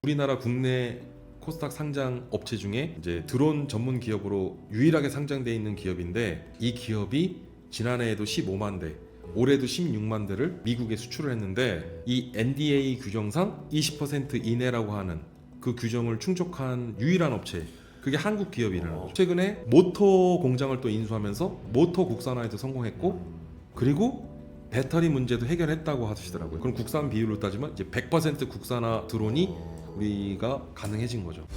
우리나라 국내 코스닥 상장 업체 중에 이제 드론 전문 기업으로 유일하게 상장되어 있는 기업인데, 이 기업이 지난해에도 15만 대, 올해도 16만 대를 미국에 수출을 했는데, 이 NDA 규정상 20% 이내라고 하는 그 규정을 충족한 유일한 업체, 그게 한국 기업이라는 거죠. 최근에 모터 공장을 또 인수하면서 모터 국산화에도 성공했고, 그리고 배터리 문제도 해결했다고 하시더라고요. 그럼 국산 비율로 따지면 이제 100% 국산화 드론이 우리가 가능해진 거죠.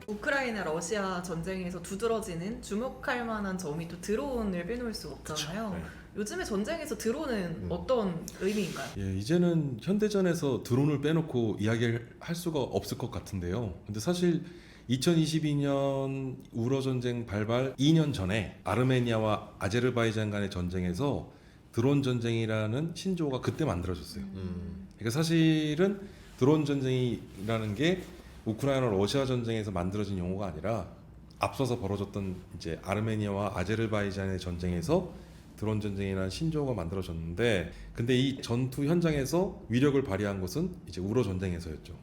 우크라이나 러시아 전쟁에서 두드러지는 주목할 만한 점이 또 드론을 빼놓을 수 없잖아요. 네. 요즘에 전쟁에서 드론은 어떤 의미인가요? 예, 이제는 현대전에서 드론을 빼놓고 이야기를 할 수가 없을 것 같은데요. 근데 사실 2022년 우러 전쟁 발발 2년 전에 아르메니아와 아제르바이잔 간의 전쟁에서 드론 전쟁이라는 신조어가 그때 만들어졌어요. 그러니까 사실은 드론 전쟁이라는 게 우크라이나 러시아 전쟁에서 만들어진 용어가 아니라 앞서서 벌어졌던 이제 아르메니아와 아제르바이잔의 전쟁에서 드론 전쟁이라는 신조어가 만들어졌는데, 근데 이 전투 현장에서 위력을 발휘한 것은 이제 우러 전쟁에서였죠.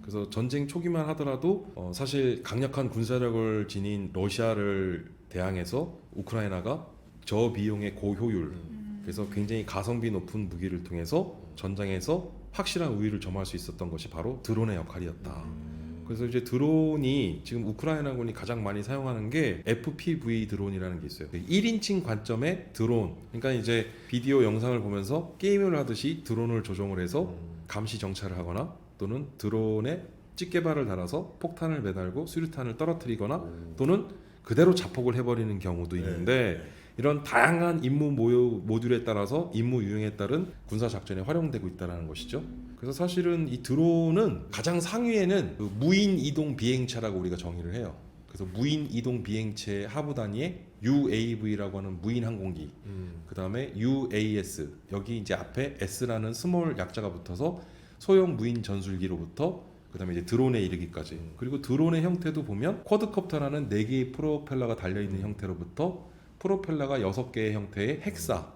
그래서 전쟁 초기만 하더라도 사실 강력한 군사력을 지닌 러시아를 대항해서 우크라이나가 저비용의 고효율, 그래서 굉장히 가성비 높은 무기를 통해서 전장에서 확실한 우위를 점할 수 있었던 것이 바로 드론의 역할이었다. 그래서 이제 드론이 지금 우크라이나군이 가장 많이 사용하는 게 FPV 드론이라는 게 있어요. 1인칭 관점의 드론. 그러니까 이제 비디오 영상을 보면서 게임을 하듯이 드론을 조종을 해서 감시 정찰을 하거나, 또는 드론에 집게발을 달아서 폭탄을 매달고 수류탄을 떨어뜨리거나, 또는 그대로 자폭을 해버리는 경우도 있는데, 이런 다양한 임무 모듈에 따라서 임무 유형에 따른 군사 작전에 활용되고 있다는 것이죠. 그래서 사실은 이 드론은 가장 상위에는 그 무인 이동 비행체라고 우리가 정의를 해요. 그래서 무인 이동 비행체 하부 단위에 UAV라고 하는 무인 항공기, 그 다음에 UAS, 여기 이제 앞에 S라는 스몰 약자가 붙어서 소형 무인 전술기로부터 그 다음에 이제 드론에 이르기까지. 그리고 드론의 형태도 보면 쿼드컵터라는 4개의 프로펠러가 달려있는 형태로부터 프로펠러가 6개의 형태의 헥사,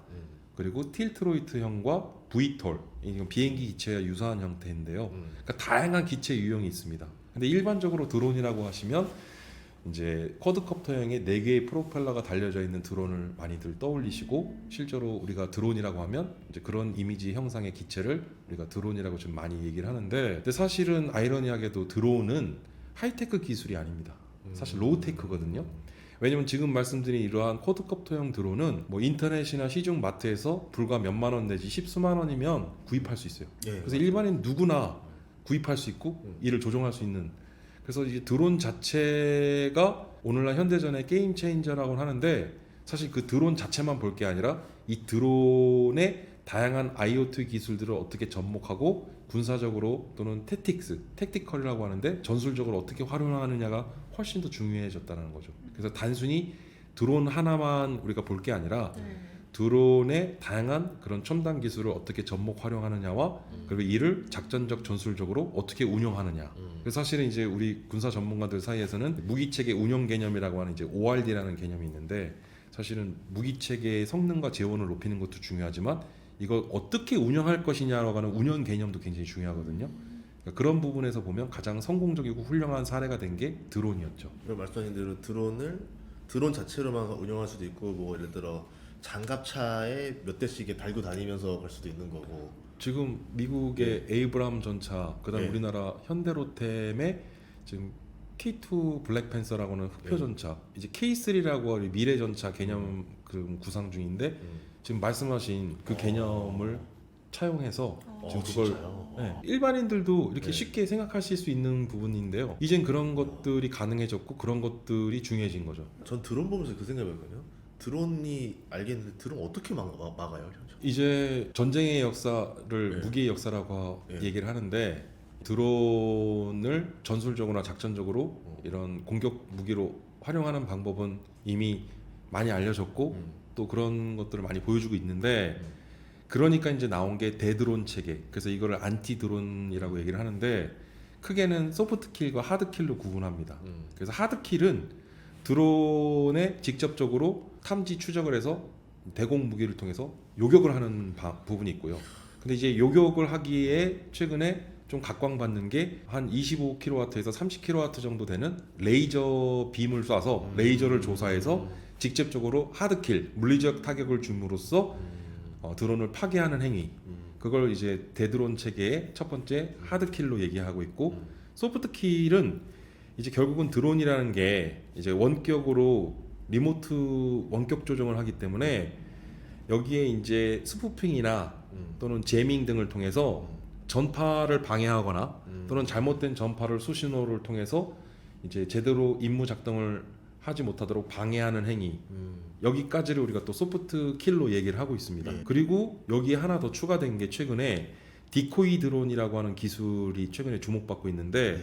그리고 틸트로이트형과 V톨, 이건 비행기 기체와 유사한 형태인데요. 그러니까 다양한 기체 유형이 있습니다. 근데 일반적으로 드론이라고 하시면 이제 쿼드컵터형의 4개의 프로펠러가 달려져 있는 드론을 많이들 떠올리시고, 실제로 우리가 드론이라고 하면 이제 그런 이미지 형상의 기체를 우리가 드론이라고 좀 많이 얘기를 하는데, 근데 사실은 아이러니하게도 드론은 하이테크 기술이 아닙니다. 사실 로우테크거든요. 왜냐면 지금 말씀드린 이러한 쿼드컵터형 드론은 뭐 인터넷이나 시중 마트에서 불과 몇만 원 내지 십수만 원이면 구입할 수 있어요. 그래서 일반인 누구나 구입할 수 있고 이를 조종할 수 있는, 그래서 이제 드론 자체가 오늘날 현대전의 게임 체인저라고 하는데, 사실 그 드론 자체만 볼 게 아니라 이 드론의 다양한 IoT 기술들을 어떻게 접목하고 군사적으로 또는 택티컬이라고 하는데 전술적으로 어떻게 활용하느냐가 훨씬 더 중요해졌다는 거죠. 그래서 단순히 드론 하나만 우리가 볼 게 아니라 드론의 다양한 그런 첨단 기술을 어떻게 접목 활용하느냐와 그리고 이를 작전적 전술적으로 어떻게 운영하느냐. 그래서 사실은 이제 우리 군사 전문가들 사이에서는 무기체계 운영 개념이라고 하는 이제 ORD라는 개념이 있는데, 사실은 무기체계의 성능과 재원을 높이는 것도 중요하지만 이걸 어떻게 운영할 것이냐라고 하는 운영 개념도 굉장히 중요하거든요. 그러니까 그런 부분에서 보면 가장 성공적이고 훌륭한 사례가 된 게 드론이었죠. 말씀하신 대로 드론 자체로만 운영할 수도 있고, 뭐 예를 들어 장갑차에 몇 대씩 달고 다니면서 갈 수도 있는 거고. 지금 미국의 에이브람 전차, 그다음 우리나라 현대로템의 지금 K2 블랙팬서라고 하는 흑표 전차, 이제 K3라고 하는 미래 전차 개념 그 구상 중인데, 지금 말씀하신 그 개념을 차용해서 지금 그걸 일반인들도 이렇게 쉽게 생각하실 수 있는 부분인데요. 이젠 그런 것들이 가능해졌고 그런 것들이 중요해진 거죠. 전 드론 보면서 그 생각했거든요. 드론이 알겠는데 드론 어떻게 막아요? 이제 전쟁의 역사를 무기의 역사라고 얘기를 하는데, 드론을 전술적으로나 작전적으로 이런 공격 무기로 활용하는 방법은 이미 많이 알려졌고 또 그런 것들을 많이 보여주고 있는데, 그러니까 이제 나온 게 대드론 체계. 그래서 이거를 안티 드론이라고 얘기를 하는데, 크게는 소프트 킬과 하드 킬로 구분합니다. 그래서 하드 킬은 드론에 직접적으로 탐지 추적을 해서 대공 무기를 통해서 요격을 하는 부분이 있고요. 근데 이제 요격을 하기에 최근에 좀 각광받는 게 한 25kW에서 30kW 정도 되는 레이저 빔을 쏴서 레이저를 조사해서 직접적으로 하드킬, 물리적 타격을 줌으로써 드론을 파괴하는 행위. 그걸 이제 대드론 체계의 첫 번째 하드킬로 얘기하고 있고, 소프트킬은 이제 결국은 드론이라는 게 이제 원격으로 리모트 원격 조정을 하기 때문에 여기에 이제 스푸핑이나 또는 제밍 등을 통해서 전파를 방해하거나 또는 잘못된 전파를 수신호를 통해서 이제 제대로 임무 작동을 하지 못하도록 방해하는 행위, 여기까지를 우리가 또 소프트 킬로 얘기를 하고 있습니다. 그리고 여기에 하나 더 추가된 게 최근에 디코이 드론이라고 하는 기술이 최근에 주목받고 있는데,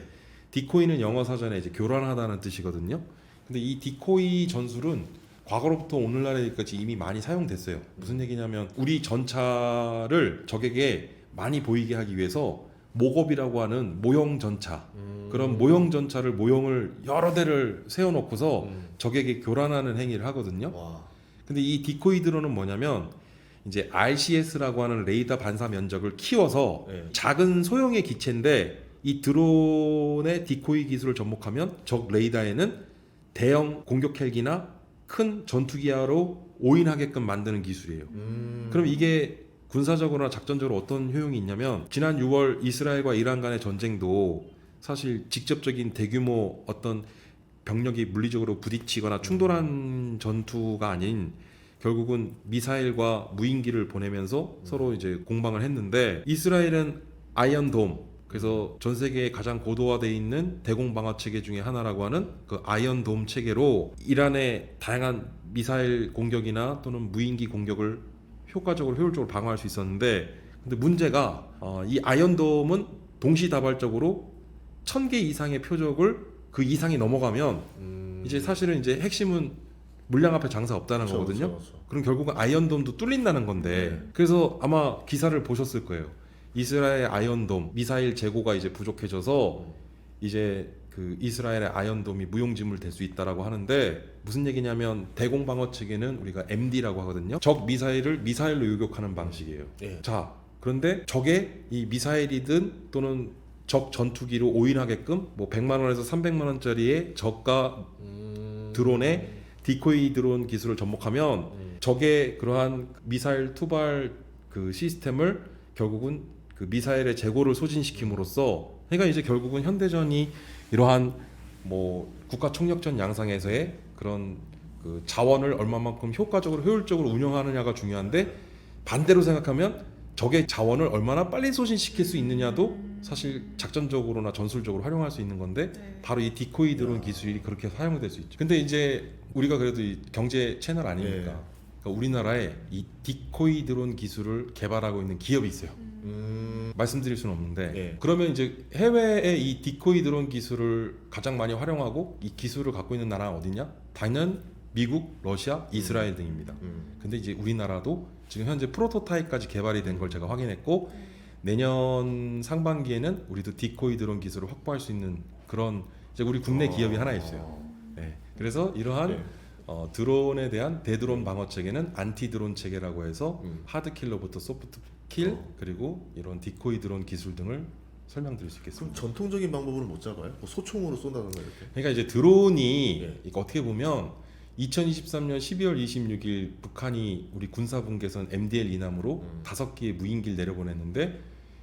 디코이는 영어 사전에 이제 교란하다는 뜻이거든요. 근데 이 디코이 전술은 과거로부터 오늘날에까지 이미 많이 사용됐어요. 무슨 얘기냐면 우리 전차를 적에게 많이 보이게 하기 위해서 목업이라고 하는 모형 전차, 그런 모형 전차를 모형을 여러 대를 세워놓고서 적에게 교란하는 행위를 하거든요. 와. 근데 이 디코이 드론은 뭐냐면 이제 RCS라고 하는 레이더 반사 면적을 키워서 네. 작은 소형의 기체인데 이 드론의 디코이 기술을 접목하면 적 레이더에는 대형 공격 헬기나 큰 전투기하로 오인하게끔 만드는 기술이에요. 그럼 이게 군사적으로나 작전적으로 어떤 효용이 있냐면, 지난 6월 이스라엘과 이란 간의 전쟁도 사실 직접적인 대규모 어떤 병력이 물리적으로 부딪히거나 충돌한 전투가 아닌 결국은 미사일과 무인기를 보내면서 서로 이제 공방을 했는데, 이스라엘은 아이언돔, 그래서 전 세계에 가장 고도화되어 있는 대공 방어 체계 중에 하나라고 하는 그 아이언돔 체계로 이란의 다양한 미사일 공격이나 또는 무인기 공격을 효율적으로 방어할 수 있었는데, 근데 문제가 이 아이언돔은 동시다발적으로 1000개 이상의 표적을 그 이상이 넘어가면 이제 사실은 이제 핵심은 물량 앞에 장사 없다는 그쵸, 거거든요. 그쵸, 그쵸. 그럼 결국은 아이언돔도 뚫린다는 건데, 그래서 아마 기사를 보셨을 거예요. 이스라엘 아이언돔 미사일 재고가 이제 부족해져서 이제 그 이스라엘의 아이언돔이 무용지물 될 수 있다라고 하는데, 무슨 얘기냐면 대공 방어 체계는 우리가 MD라고 하거든요. 적 미사일을 미사일로 요격하는 방식이에요. 예. 자, 그런데 적의 이 미사일이든 또는 적 전투기로 오인하게끔 뭐 100만 원에서 300만 원짜리의 저가 드론에 디코이 드론 기술을 접목하면 적의 그러한 미사일 투발 그 시스템을 결국은 그 미사일의 재고를 소진시킴으로써, 그러니까 이제 결국은 현대전이 이러한 뭐 국가 총력전 양상에서의 그런 그 자원을 얼마만큼 효과적으로 효율적으로 운영하느냐가 중요한데, 반대로 생각하면 적의 자원을 얼마나 빨리 소진시킬 수 있느냐도 사실 작전적으로나 전술적으로 활용할 수 있는 건데, 네. 바로 이 디코이 드론 기술이 그렇게 사용될 수 있죠. 근데 이제 우리가 그래도 이 경제 채널 아닙니까? 예. 그러니까 우리나라에 이 디코이 드론 기술을 개발하고 있는 기업이 있어요. 말씀드릴 수는 없는데, 예. 그러면 이제 해외에 이 디코이 드론 기술을 가장 많이 활용하고 이 기술을 갖고 있는 나라가 어디냐? 당연 미국, 러시아, 이스라엘 등입니다. 근데 이제 우리나라도 지금 현재 프로토타입까지 개발이 된 걸 제가 확인했고, 내년 상반기에는 우리도 디코이 드론 기술을 확보할 수 있는 그런 이제 우리 국내 기업이 하나 있어요. 네. 그래서 이러한 네. 드론에 대한 대드론 방어 체계는 안티 드론 체계라고 해서 하드킬로부터 소프트킬, 그리고 이런 디코이 드론 기술 등을 설명드릴 수 그럼 있겠습니다. 전통적인 방법으로는 못 잡아요? 뭐 소총으로 쏜다든가 이렇게? 그러니까 이제 드론이 예. 이거 어떻게 보면 2023년 12월 26일 북한이 우리 군사분계선 MDL 이남으로 5개의 무인기를 내려보냈는데,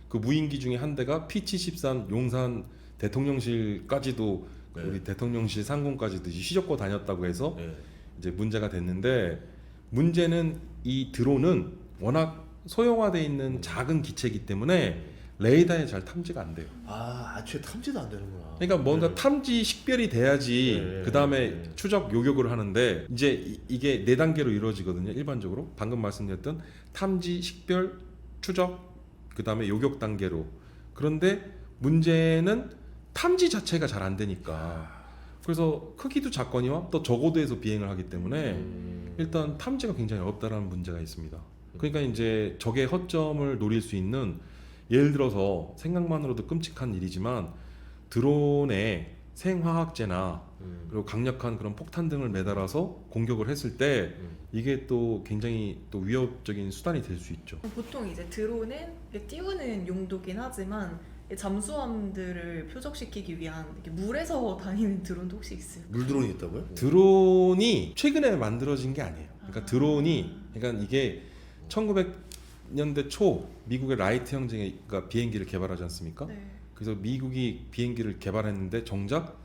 그 무인기 중에 한 대가 P-73 용산 대통령실까지도 네. 우리 대통령실 상공까지도 이제 휘젓고 다녔다고 해서 예. 이제 문제가 됐는데, 문제는 이 드론은 워낙 소형화되어 있는 작은 기체이기 때문에 레이더에 잘 탐지가 안 돼요. 애초에 탐지도 안 되는구나. 그러니까 뭔가 네. 탐지 식별이 돼야지 네. 그 다음에 네. 추적 요격을 하는데, 이제 이게 4단계로 이루어지거든요. 일반적으로 방금 말씀드렸던 탐지, 식별, 추적, 그 다음에 요격 단계로. 그런데 문제는 탐지 자체가 잘 안 되니까, 그래서 크기도 작거니와 또 저고도에서 비행을 하기 때문에 일단 탐지가 굉장히 어렵다라는 문제가 있습니다. 그러니까 이제 적의 허점을 노릴 수 있는, 예를 들어서 생각만으로도 끔찍한 일이지만 드론에 생화학제나 그리고 강력한 그런 폭탄 등을 매달아서 공격을 했을 때 이게 또 굉장히 또 위협적인 수단이 될 수 있죠. 보통 이제 드론은 이렇게 띄우는 용도긴 하지만 잠수함들을 표적시키기 위한 이렇게 물에서 다니는 드론도 혹시 있어요? 물드론이 있다고요? 드론이 최근에 만들어진 게 아니에요. 그러니까 아. 드론이 그러니까 이게 1900년대 초 미국의 라이트 형제가 비행기를 개발하지 않습니까? 네. 그래서 미국이 비행기를 개발했는데 정작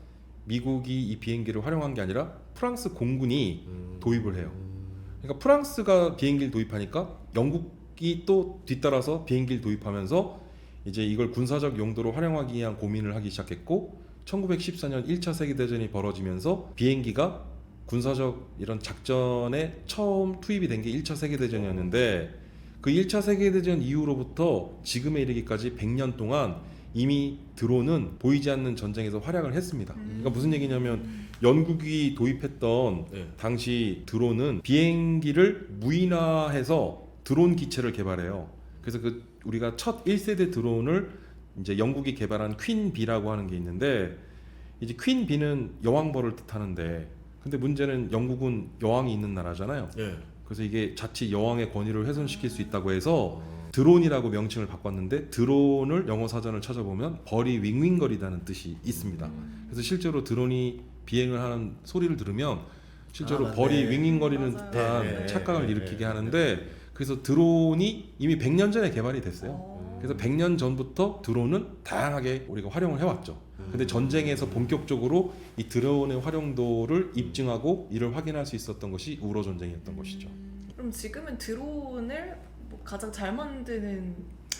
미국이 이 비행기를 활용한 게 아니라 프랑스 공군이 도입을 해요. 그러니까 프랑스가 비행기를 도입하니까 영국이 또 뒤따라서 비행기를 도입하면서 이제 이걸 군사적 용도로 활용하기 위한 고민을 하기 시작했고 1914년 1차 세계대전이 벌어지면서 비행기가 군사적 이런 작전에 처음 투입이 된 게 1차 세계대전이었는데 그 1차 세계대전 이후로부터 지금에 이르기까지 100년 동안 이미 드론은 보이지 않는 전쟁에서 활약을 했습니다. 그러니까 무슨 얘기냐면 영국이 도입했던 네. 당시 드론은 비행기를 무인화해서 드론 기체를 개발해요. 그래서 그 우리가 첫 1세대 드론을 이제 영국이 개발한 퀸 B라고 하는 게 있는데 이제 퀸 B는 여왕벌을 뜻하는데 근데 문제는 영국은 여왕이 있는 나라잖아요. 예. 그래서 이게 자칫 여왕의 권위를 훼손시킬 수 있다고 해서 드론이라고 명칭을 바꿨는데 드론을 영어 사전을 찾아보면 벌이 윙윙거리다는 뜻이 있습니다. 그래서 실제로 드론이 비행을 하는 소리를 들으면 실제로 아, 벌이 네. 윙윙거리는 맞아요. 듯한 네, 네, 착각을 네, 일으키게 네, 하는데 그래서 드론이 이미 100년 전에 개발이 됐어요. 어. 그래서 100년 전부터 드론은 다양하게 우리가 활용을 해왔죠. 근데 전쟁에서 본격적으로 이 드론의 활용도를 입증하고 이를 확인할 수 있었던 것이 우러 전쟁이었던 것이죠. 그럼 지금은 드론을 뭐 가장 잘 만드는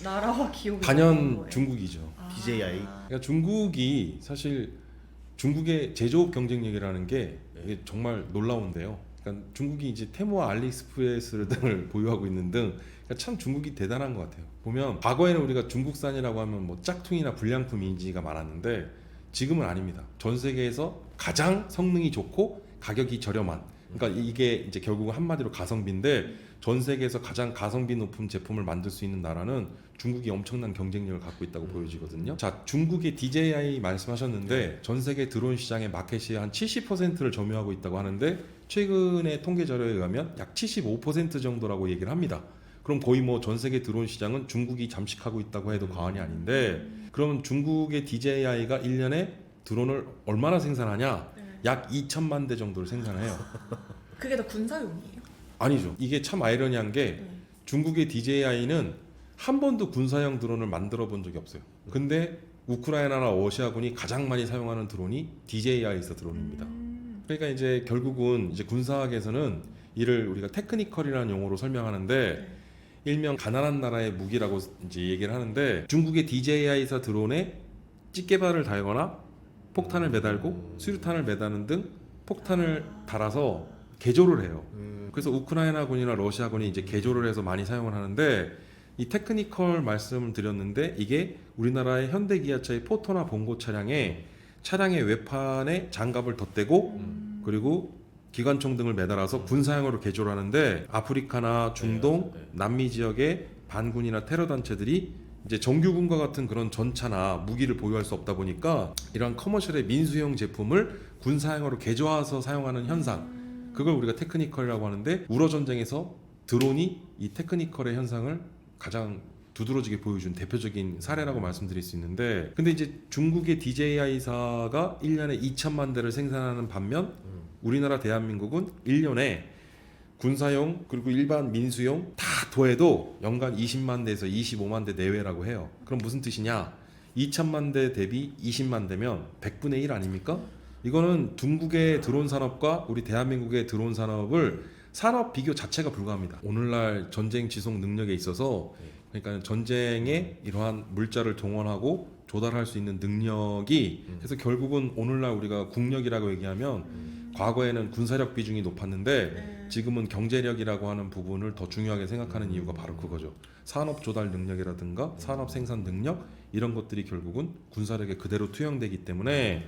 나라와 기업이 어떤 단연 거예요? 중국이죠. 아. DJI. 그러니까 중국이 사실 중국의 제조업 경쟁력이라는 게 이게 정말 놀라운데요. 그러니까 중국이 이제 테무와 알리익스프레스 등을 보유하고 있는 등 그러니까 참 중국이 대단한 것 같아요. 보면 과거에는 우리가 중국산이라고 하면 뭐 짝퉁이나 불량품 인지가 많았는데 지금은 아닙니다. 전 세계에서 가장 성능이 좋고 가격이 저렴한 그러니까 이게 이제 결국은 한마디로 가성비인데 전 세계에서 가장 가성비 높은 제품을 만들 수 있는 나라는 중국이 엄청난 경쟁력을 갖고 있다고 보여지거든요. 자, 중국의 DJI 말씀하셨는데 전 세계 드론 시장의 마켓이 한 70%를 점유하고 있다고 하는데 최근의 통계 자료에 의하면 약 75% 정도라고 얘기를 합니다. 그럼 거의 뭐 전 세계 드론 시장은 중국이 잠식하고 있다고 해도 과언이 아닌데 그러면 중국의 DJI가 1년에 드론을 얼마나 생산하냐? 네. 약 2천만 대 정도를 생산해요. 그게 다 군사용이에요? 아니죠. 이게 참 아이러니한 게 네. 중국의 DJI는 한 번도 군사용 드론을 만들어 본 적이 없어요. 근데 우크라이나나 러시아군이 가장 많이 사용하는 드론이 DJI 드론입니다. 그러니까 이제 결국은 이제 군사학에서는 이를 우리가 테크니컬이라는 용어로 설명하는데 네. 일명 가난한 나라의 무기라고 이제 얘기를 하는데 중국의 DJI사 드론에 찌개발을 달거나 폭탄을 매달고 수류탄을 매다는 등 폭탄을 달아서 개조를 해요. 그래서 우크라이나군이나 러시아군이 이제 개조를 해서 많이 사용을 하는데 이 테크니컬 말씀을 드렸는데 이게 우리나라의 현대기아차의 포토나 봉고 차량의 외판에 장갑을 덧대고 그리고 기관총 등을 매달아서 군사용으로 개조를 하는데 아프리카나 중동, 네, 네. 남미 지역의 반군이나 테러 단체들이 이제 정규군과 같은 그런 전차나 무기를 보유할 수 없다 보니까 이러한 커머셜의 민수용 제품을 군사용으로 개조해서 사용하는 현상 그걸 우리가 테크니컬이라고 하는데 우러 전쟁에서 드론이 이 테크니컬의 현상을 가장 두드러지게 보여준 대표적인 사례라고 말씀드릴 수 있는데 근데 이제 중국의 DJI사가 1년에 2천만 대를 생산하는 반면 우리나라 대한민국은 1년에 군사용 그리고 일반 민수용 다 더해도 연간 20만 대에서 25만 대 내외라고 해요. 그럼 무슨 뜻이냐? 2천만 대 대비 20만 대면 100분의 1 아닙니까? 이거는 중국의 드론 산업과 우리 대한민국의 드론 산업을 산업 비교 자체가 불가합니다. 오늘날 전쟁 지속 능력에 있어서 그러니까 전쟁에 이러한 물자를 동원하고 조달할 수 있는 능력이 그래서 결국은 오늘날 우리가 국력이라고 얘기하면 과거에는 군사력 비중이 높았는데 네. 지금은 경제력이라고 하는 부분을 더 중요하게 생각하는 이유가 바로 그거죠. 산업 조달 능력이라든가 산업 생산 능력 이런 것들이 결국은 군사력에 그대로 투영되기 때문에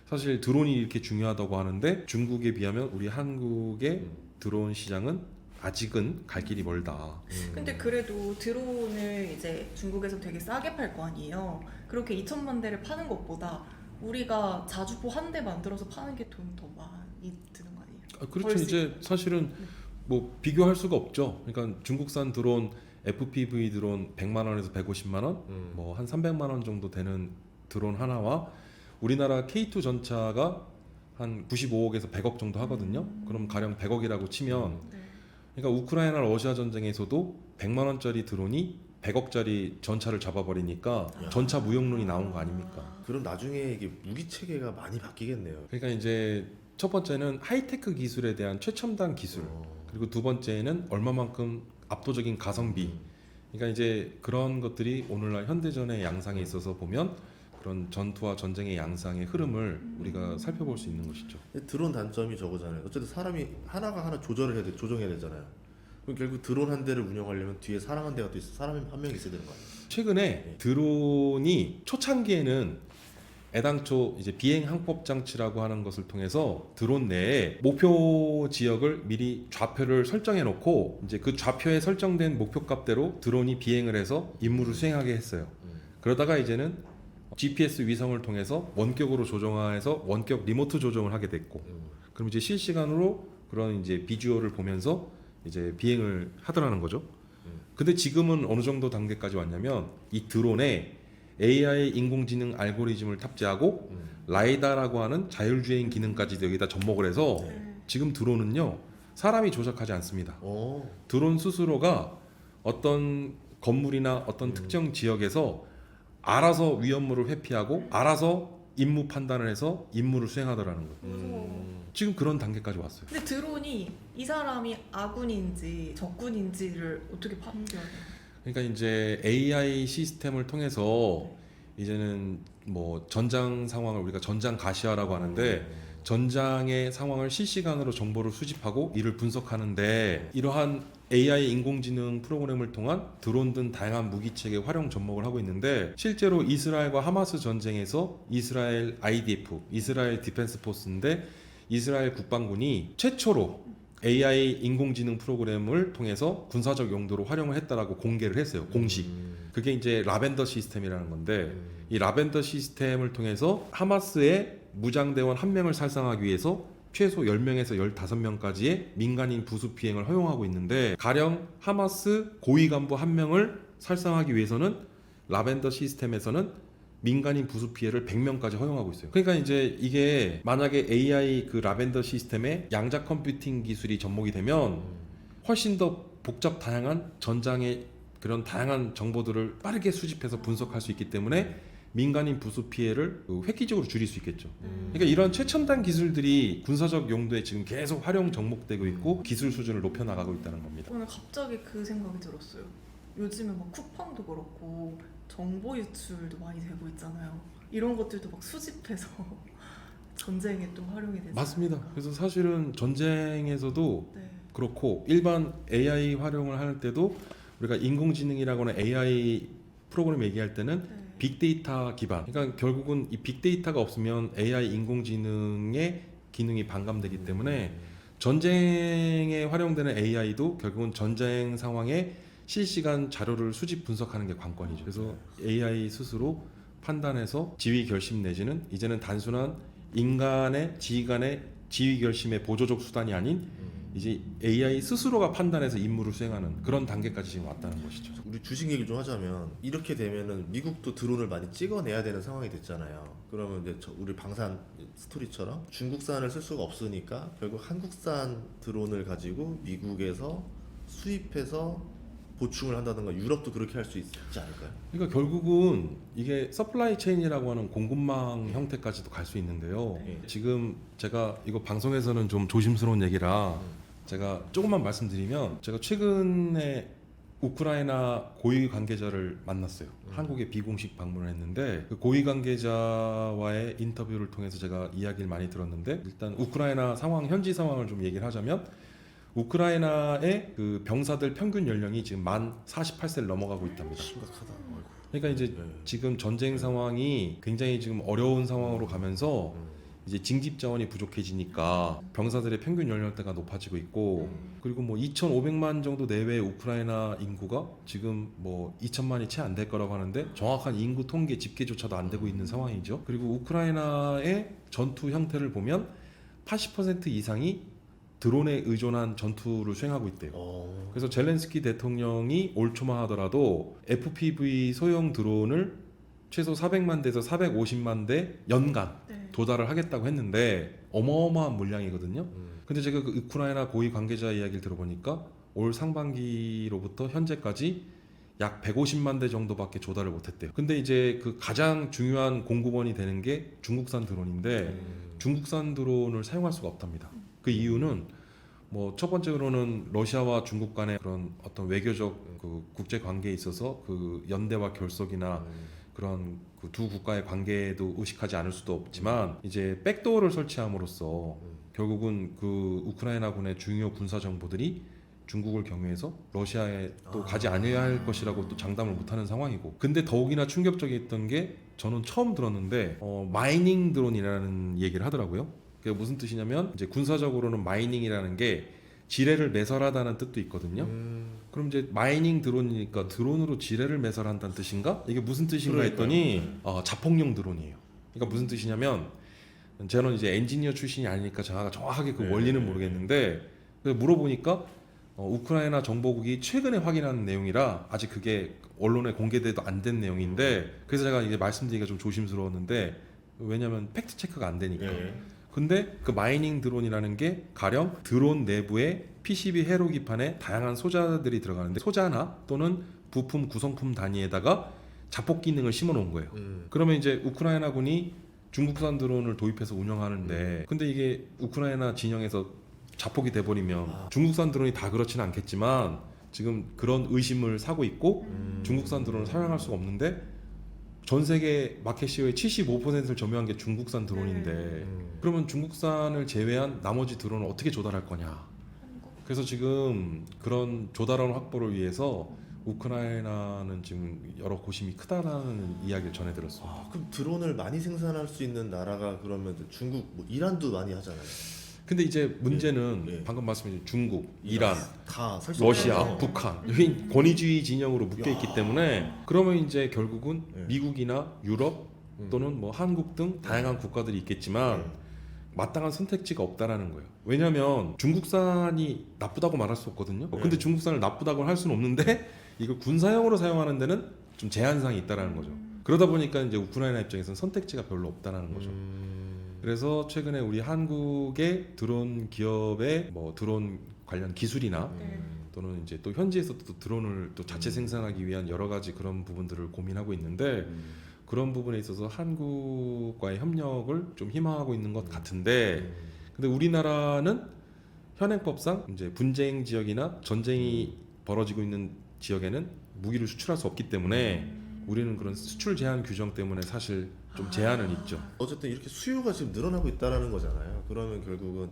사실 드론이 이렇게 중요하다고 하는데 중국에 비하면 우리 한국의 드론 시장은 아직은 갈 길이 멀다. 근데 그래도 드론을 이제 중국에서 되게 싸게 팔 거 아니에요. 그렇게 2천만 대를 파는 것보다 우리가 자주포 한 대 만들어서 파는 게 돈 더 많이 드는 거 아니에요? 그렇죠. 훨씬. 이제 사실은 뭐 비교할 수가 없죠. 그러니까 중국산 드론 FPV 드론 100만 원에서 150만 원, 뭐 한 300만 원 정도 되는 드론 하나와 우리나라 K2 전차가 한 95억에서 100억 정도 하거든요. 그럼 가령 100억이라고 치면 네. 그러니까 우크라이나 러시아 전쟁에서도 100만 원짜리 드론이 100억짜리 전차를 잡아버리니까 야. 전차 무용론이 나온 거 아닙니까? 그럼 나중에 이게 무기 체계가 많이 바뀌겠네요. 그러니까 이제 첫 번째는 하이테크 기술에 대한 최첨단 기술, 그리고 두 번째는 얼마만큼 압도적인 가성비. 그러니까 이제 그런 것들이 오늘날 현대전의 양상에 있어서 보면 그런 전투와 전쟁의 양상의 흐름을 우리가 살펴볼 수 있는 것이죠. 드론 단점이 저거잖아요. 어쨌든 사람이 하나가 하나 조절을 해야 돼, 조정해야 되잖아요. 그럼 결국 드론 한 대를 운영하려면 뒤에 사람 한 대가 또 있어, 사람이 한 명이 있어야 되는 거 아니에요? 최근에 드론이 초창기에는 애당초 이제 비행 항법 장치라고 하는 것을 통해서 드론 내에 목표 지역을 미리 좌표를 설정해 놓고 이제 그 좌표에 설정된 목표 값대로 드론이 비행을 해서 임무를 수행하게 했어요. 그러다가 이제는 GPS 위성을 통해서 원격으로 조정해서 원격 리모트 조정을 하게 됐고, 그럼 이제 실시간으로 그런 이제 비주얼을 보면서 이제 비행을 하더라는 거죠. 근데 지금은 어느 정도 단계까지 왔냐면 이 드론에 AI 인공지능 알고리즘을 탑재하고 라이다라고 하는 자율주행 기능까지 여기다 접목을 해서 네. 지금 드론은요 사람이 조작하지 않습니다. 오. 드론 스스로가 어떤 건물이나 어떤 특정 지역에서 알아서 위험물을 회피하고 알아서 임무 판단을 해서 임무를 수행하더라는 거예요. 무서워. 지금 그런 단계까지 왔어요. 근데 드론이 이 사람이 아군인지 적군인지를 어떻게 판별해요? 그러니까 이제 AI 시스템을 통해서 이제는 뭐 전장 상황을 우리가 전장 가시화라고 하는데 전장의 상황을 실시간으로 정보를 수집하고 이를 분석하는데 이러한 AI 인공지능 프로그램을 통한 드론 등 다양한 무기체계 활용 접목을 하고 있는데 실제로 이스라엘과 하마스 전쟁에서 이스라엘 IDF, 이스라엘 디펜스 포스인데 이스라엘 국방군이 최초로 AI 인공지능 프로그램을 통해서 군사적 용도로 활용을 했다라고 공개를 했어요. 공식. 그게 이제 라벤더 시스템이라는 건데 이 라벤더 시스템을 통해서 하마스의 무장대원 1명을 살상하기 위해서 최소 10명에서 15명까지의 민간인 부수 비행을 허용하고 있는데 가령 하마스 고위 간부 1명을 살상하기 위해서는 라벤더 시스템에서는 민간인 부수 피해를 100명까지 허용하고 있어요. 그러니까 이제 이게 만약에 AI 그 라벤더 시스템에 양자 컴퓨팅 기술이 접목이 되면 훨씬 더 복잡 다양한 전장의 그런 다양한 정보들을 빠르게 수집해서 분석할 수 있기 때문에 민간인 부수 피해를 획기적으로 줄일 수 있겠죠. 그러니까 이런 최첨단 기술들이 군사적 용도에 지금 계속 활용 접목되고 있고 기술 수준을 높여 나가고 있다는 겁니다. 오늘 갑자기 그 생각이 들었어요. 요즘에 막 쿠팡도 그렇고 정보 유출도 많이 되고 있잖아요. 이런 것들도 막 수집해서 전쟁에 또 활용이 되잖아요. 맞습니다. 그래서 사실은 전쟁에서도 네. 그렇고 일반 AI 활용을 할 때도 우리가 인공지능이라거나 AI 프로그램 얘기할 때는 네. 빅데이터 기반. 그러니까 결국은 이 빅데이터가 없으면 AI 인공지능의 기능이 반감되기 때문에 전쟁에 활용되는 AI도 결국은 전쟁 상황에 실시간 자료를 수집 분석하는 게 관건이죠. 그래서 AI 스스로 판단해서 지휘 결심 내지는 이제는 단순한 인간의 지휘관의 지휘 결심의 보조적 수단이 아닌 이제 AI 스스로가 판단해서 임무를 수행하는 그런 단계까지 지금 왔다는 것이죠. 우리 주식 얘기 좀 하자면 이렇게 되면은 미국도 드론을 많이 찍어내야 되는 상황이 됐잖아요. 그러면 이제 우리 방산 스토리처럼 중국산을 쓸 수가 없으니까 결국 한국산 드론을 가지고 미국에서 수입해서 보충을 한다든가 유럽도 그렇게 할 수 있지 않을까요? 그러니까 결국은 이게 서플라이 체인이라고 하는 공급망 형태까지도 갈 수 있는데요. 네. 지금 제가 이거 방송에서는 좀 조심스러운 얘기라 제가 조금만 말씀드리면 제가 최근에 우크라이나 고위 관계자를 만났어요. 한국에 비공식 방문을 했는데 그 고위 관계자와의 인터뷰를 통해서 제가 이야기를 많이 들었는데 일단 우크라이나 상황 현지 상황을 좀 얘기를 하자면 우크라이나의 그 병사들 평균 연령이 지금 만 48세를 넘어가고 있답니다. 심각하다. 그러니까 이제 네. 지금 전쟁 상황이 굉장히 지금 어려운 상황으로 가면서 이제 징집 자원이 부족해지니까 병사들의 평균 연령대가 높아지고 있고 그리고 뭐 2,500만 정도 내외의 우크라이나 인구가 지금 뭐 2천만이 채 안 될 거라고 하는데 정확한 인구 통계 집계조차도 안 되고 있는 상황이죠. 그리고 우크라이나의 전투 형태를 보면 80% 이상이 드론에 의존한 전투를 수행하고 있대요. 그래서 젤렌스키 대통령이 올 초만 하더라도 FPV 소형 드론을 최소 400만 대에서 450만 대 연간 네. 도달을 하겠다고 했는데 어마어마한 물량이거든요. 근데 제가 그 우크라이나 고위 관계자 이야기를 들어보니까 올 상반기로부터 현재까지 약 150만 대 정도밖에 조달을 못했대요. 근데 이제 그 가장 중요한 공급원이 되는 게 중국산 드론인데 중국산 드론을 사용할 수가 없답니다. 그 이유는 뭐 첫 번째로는 러시아와 중국 간의 그런 어떤 외교적 그 국제 관계에 있어서 그 연대와 결속이나 그런 그 두 국가의 관계도 의식하지 않을 수도 없지만 이제 백도어를 설치함으로써 결국은 그 우크라이나군의 중요 군사 정보들이 중국을 경유해서 러시아에 또 가지 않아야 할 것이라고 또 장담을 못하는 상황이고 근데 더욱이나 충격적이었던 게 저는 처음 들었는데 마이닝 드론이라는 얘기를 하더라고요. 그게 무슨 뜻이냐면 이제 군사적으로는 마이닝이라는 게 지뢰를 매설하다는 뜻도 있거든요. 그럼 이제 마이닝 드론이니까 드론으로 지뢰를 매설한다는 뜻인가? 이게 무슨 뜻인가 했더니 자폭용 드론이에요. 그러니까 무슨 뜻이냐면 저는 이제 엔지니어 출신이 아니니까 정확하게 그 원리는 모르겠는데 그래서 물어보니까 우크라이나 정보국이 최근에 확인한 내용이라 아직 그게 언론에 공개돼도 안 된 내용인데 그래서 제가 이제 말씀드리기가 좀 조심스러웠는데 왜냐면 팩트 체크가 안 되니까. 근데 그 마이닝 드론이라는 게 가령 드론 내부에 PCB 회로 기판에 다양한 소자들이 들어가는데 소자나 또는 부품 구성품 단위에다가 자폭 기능을 심어 놓은 거예요. 그러면 이제 우크라이나군이 중국산 드론을 도입해서 운영하는데 근데 이게 우크라이나 진영에서 자폭이 돼버리면 중국산 드론이 다 그렇지는 않겠지만 지금 그런 의심을 사고 있고 중국산 드론을 사용할 수가 없는데 전 세계 마켓 시어의 75%를 점유한 게 중국산 드론인데 그러면 중국산을 제외한 나머지 드론을 어떻게 조달할 거냐. 그래서 지금 그런 조달원 확보를 위해서 우크라이나는 지금 여러 고심이 크다라는 이야기를 전해 들었습니다. 그럼 드론을 많이 생산할 수 있는 나라가 그러면 중국, 뭐 이란도 많이 하잖아요. 근데 이제 문제는 예. 방금 말씀하신 중국, 이란, 다 러시아, 북한 여기 권위주의 진영으로 묶여 있기 때문에 그러면 이제 결국은 예. 미국이나 유럽 또는 뭐 한국 등 다양한 국가들이 있겠지만 마땅한 선택지가 없다라는 거예요. 왜냐하면 중국산이 나쁘다고 말할 수 없거든요. 근데 중국산을 나쁘다고 할 수는 없는데 이걸 군사용으로 사용하는 데는 좀 제한사항이 있다라는 거죠. 그러다 보니까 이제 우크라이나 입장에서는 선택지가 별로 없다라는 거죠. 그래서 최근에 우리 한국의 드론 기업의 뭐 드론 관련 기술이나 또는 이제 또 현지에서 또 드론을 또 자체 생산하기 위한 여러 가지 그런 부분들을 고민하고 있는데 그런 부분에 있어서 한국과의 협력을 좀 희망하고 있는 것 같은데 근데 우리나라는 현행법상 이제 분쟁 지역이나 전쟁이 벌어지고 있는 지역에는 무기를 수출할 수 없기 때문에 우리는 그런 수출 제한 규정 때문에 사실 좀 제한은 있죠. 어쨌든 이렇게 수요가 지금 늘어나고 있다라는 거잖아요. 그러면 결국은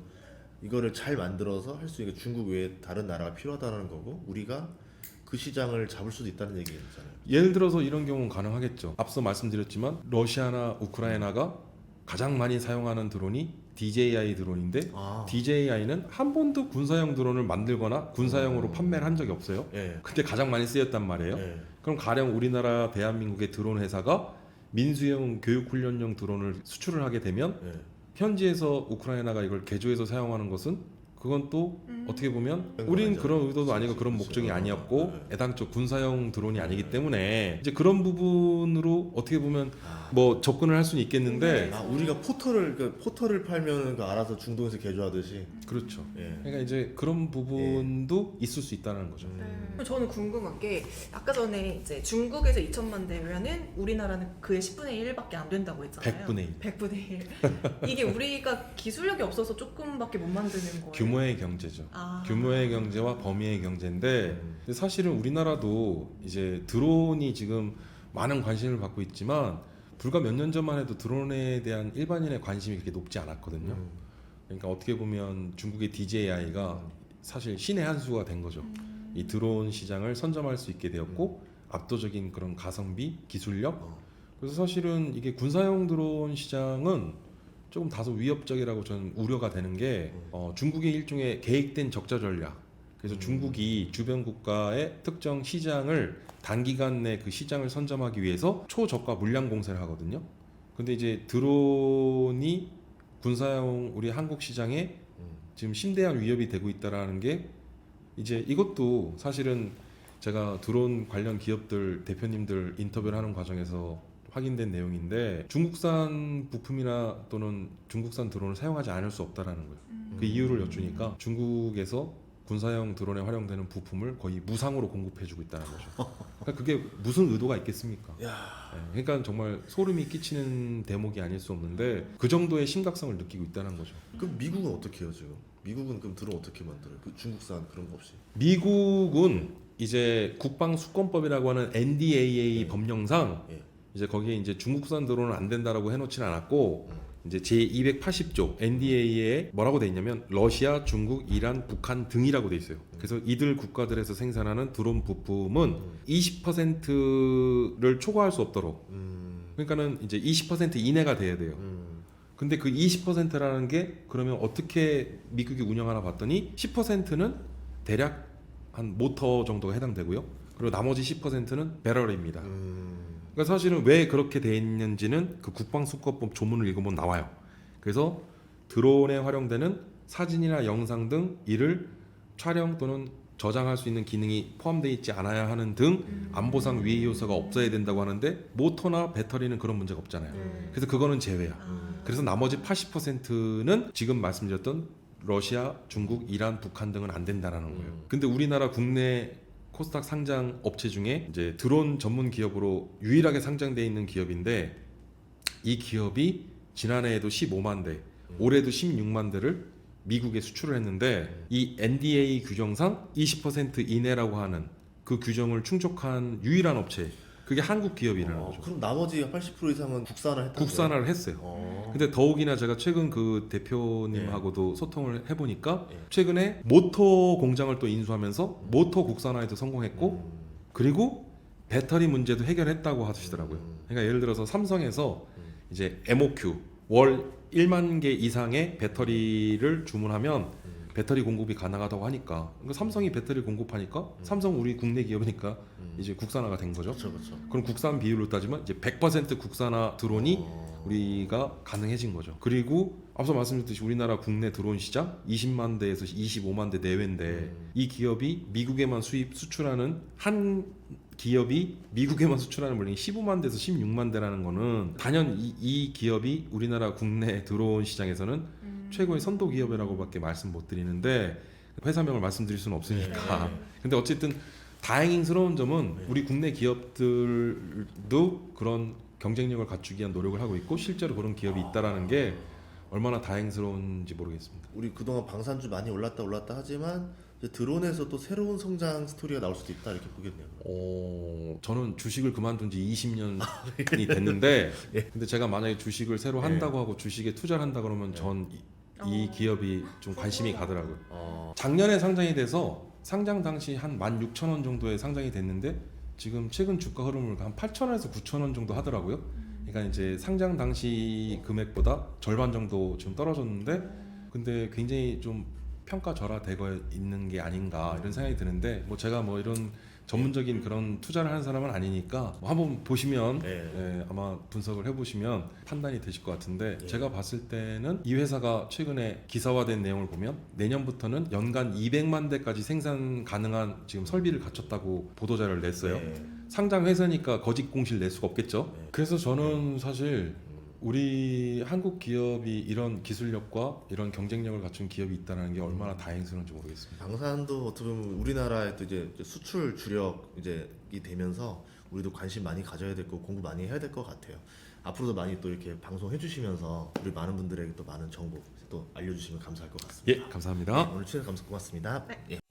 이거를 잘 만들어서 할 수 있는 중국 외에 다른 나라가 필요하다는 거고 우리가 그 시장을 잡을 수도 있다는 얘기잖아요. 예를 들어서 이런 경우는 가능하겠죠. 앞서 말씀드렸지만 러시아나 우크라이나가 가장 많이 사용하는 드론이 DJI 드론인데 DJI는 한 번도 군사용 드론을 만들거나 군사용으로 판매를 한 적이 없어요. 예. 근데 가장 많이 쓰였단 말이에요. 그럼 가령 우리나라 대한민국의 드론 회사가 민수용 교육훈련용 드론을 수출을 하게 되면 현지에서 우크라이나가 이걸 개조해서 사용하는 것은 그건 또 어떻게 보면 우린 그런 의도도 아니고 그런 목적이 아니었고 애당초 군사용 드론이 아니기 때문에 이제 그런 부분으로 어떻게 보면 뭐 접근을 할 수는 있겠는데 우리가 포털을 팔면 그 알아서 중동에서 개조하듯이 그렇죠. 예. 그러니까 이제 그런 부분도 있을 수 있다는 거죠. 저는 궁금한 게 아까 전에 이제 중국에서 2천만 대면은 우리나라는 그의 10분의 1밖에 안 된다고 했잖아요. 100분의 1. 100분의 1. 이게 우리가 기술력이 없어서 조금밖에 못 만드는 거예요. 규모의 경제죠. 규모의 경제와 범위의 경제인데 근데 사실은 우리나라도 이제 드론이 지금 많은 관심을 받고 있지만 불과 몇 년 전만 해도 드론에 대한 일반인의 관심이 그렇게 높지 않았거든요. 그러니까 어떻게 보면 중국의 DJI가 사실 신의 한 수가 된 거죠. 이 드론 시장을 선점할 수 있게 되었고 압도적인 그런 가성비, 기술력. 그래서 사실은 이게 군사용 드론 시장은 조금 다소 위협적이라고 저는 우려가 되는 게 중국의 일종의 계획된 적자 전략. 그래서 중국이 주변 국가의 특정 시장을 단기간 내 그 시장을 선점하기 위해서 초저가 물량 공세를 하거든요. 근데 이제 드론이 군사용 우리 한국 시장에 지금 심대한 위협이 되고 있다라는 게 이제 이것도 사실은 제가 드론 관련 기업들 대표님들 인터뷰를 하는 과정에서 확인된 내용인데 중국산 부품이나 또는 중국산 드론을 사용하지 않을 수 없다라는 거예요. 그 이유를 여쭈니까 중국에서 군사용 드론에 활용되는 부품을 거의 무상으로 공급해주고 있다는 거죠. 그러니까 그게 무슨 의도가 있겠습니까? 야. 네, 그러니까 정말 소름이 끼치는 대목이 아닐 수 없는데 그 정도의 심각성을 느끼고 있다는 거죠. 그럼 미국은 어떻게 해요 지금? 미국은 그럼 드론 어떻게 만들어요? 그 중국산 그런 거 없이? 미국은 이제 국방수권법이라고 하는 NDAA 네. 법령상 예. 이제 거기에 이제 중국산 드론은 안 된다라고 해놓지는 않았고 이제 제 280조 NDA에 뭐라고 돼 있냐면 러시아, 중국, 이란, 북한 등이라고 돼 있어요. 그래서 이들 국가들에서 생산하는 드론 부품은 20%를 초과할 수 없도록. 그러니까는 이제 20% 이내가 돼야 돼요. 근데 그 20%라는 게 그러면 어떻게 미국이 운영하나 봤더니 10%는 대략 한 모터 정도가 해당되고요. 그리고 나머지 10%는 배럴입니다. 그러니까 사실은 왜 그렇게 돼 있는지는 그 국방수권법 조문을 읽으면 나와요. 그래서 드론에 활용되는 사진이나 영상 등 이를 촬영 또는 저장할 수 있는 기능이 포함되어 있지 않아야 하는 등 안보상 위해 요소가 없어야 된다고 하는데 모터나 배터리는 그런 문제가 없잖아요. 그래서 그거는 제외야. 그래서 나머지 80%는 지금 말씀드렸던 러시아, 중국, 이란, 북한 등은 안 된다라는 거예요. 근데 우리나라 국내 코스닥 상장 업체 중에 이제 드론 전문 기업으로 유일하게 상장되어 있는 기업인데 이 기업이 지난해에도 15만 대, 올해도 16만 대를 미국에 수출을 했는데 이 NDA 규정상 20% 이내라고 하는 그 규정을 충족한 유일한 업체 그게 한국 기업이라는 거죠. 그럼 나머지 80% 이상은 국산을 했다. 국산화를 했어요. 근데 더욱이나 제가 최근 그 대표님하고도 소통을 해보니까 최근에 모터 공장을 또 인수하면서 모터 국산화에도 성공했고 그리고 배터리 문제도 해결했다고 하시더라고요. 그러니까 예를 들어서 삼성에서 이제 MOQ 월 1만 개 이상의 배터리를 주문하면 배터리 공급이 가능하다고 하니까 그러니까 삼성이 배터리 공급하니까 삼성 우리 국내 기업이니까 이제 국산화가 된 거죠. 그렇죠. 그럼 국산 비율로 따지면 이제 100% 국산화 드론이 우리가 가능해진 거죠. 그리고 앞서 말씀드렸듯이 우리나라 국내 드론 시장 20만 대에서 25만 대 내외인데 이 기업이 미국에만 수출하는 한 기업이 미국에만 수출하는 물량이 15만 대에서 16만 대라는 거는 단연 이 기업이 우리나라 국내 드론 시장에서는 최고의 선도 기업이라고밖에 말씀 못 드리는데 회사명을 말씀드릴 수는 없으니까. 근데 어쨌든 다행스러운 점은 우리 국내 기업들도 그런 경쟁력을 갖추기 위한 노력을 하고 있고 실제로 그런 기업이 있다라는 게 얼마나 다행스러운지 모르겠습니다. 우리 그동안 방산주 많이 올랐다 하지만 이제 드론에서 또 새로운 성장 스토리가 나올 수도 있다 이렇게 보겠네요. 저는 주식을 그만둔 지 20년이 됐는데 근데 제가 만약에 주식을 새로 한다고 하고 주식에 투자를 한다 그러면 전 이 기업이 좀 관심이 가더라고요. 작년에 상장이 돼서 상장 당시 한 16,000원 정도에 상장이 됐는데 지금 최근 주가 흐름을 한 8,000원에서 9,000원 정도 하더라고요. 그러니까 이제 상장 당시 금액보다 절반 정도 지금 떨어졌는데 근데 굉장히 좀 평가절하되고 있는 게 아닌가 이런 생각이 드는데 뭐 제가 뭐 이런 전문적인 그런 투자를 하는 사람은 아니니까 뭐 한번 보시면 아마 분석을 해보시면 판단이 되실 것 같은데 제가 봤을 때는 이 회사가 최근에 기사화된 내용을 보면 내년부터는 연간 200만 대까지 생산 가능한 지금 설비를 갖췄다고 보도자료를 냈어요. 상장 회사니까 거짓 공시를 낼 수가 없겠죠. 그래서 저는 사실 우리 한국 기업이 이런 기술력과 이런 경쟁력을 갖춘 기업이 있다는 게 얼마나 다행스러운지 모르겠습니다. 방산도 어떻게 보면 우리나라의 또 이제 수출 주력 이제이 되면서 우리도 관심 많이 가져야 될 거고 공부 많이 해야 될 것 같아요. 앞으로도 많이 또 이렇게 방송해 주시면서 우리 많은 분들에게 또 많은 정보 또 알려주시면 감사할 것 같습니다. 예, 감사합니다. 오늘 출연 고맙습니다. 네. 예.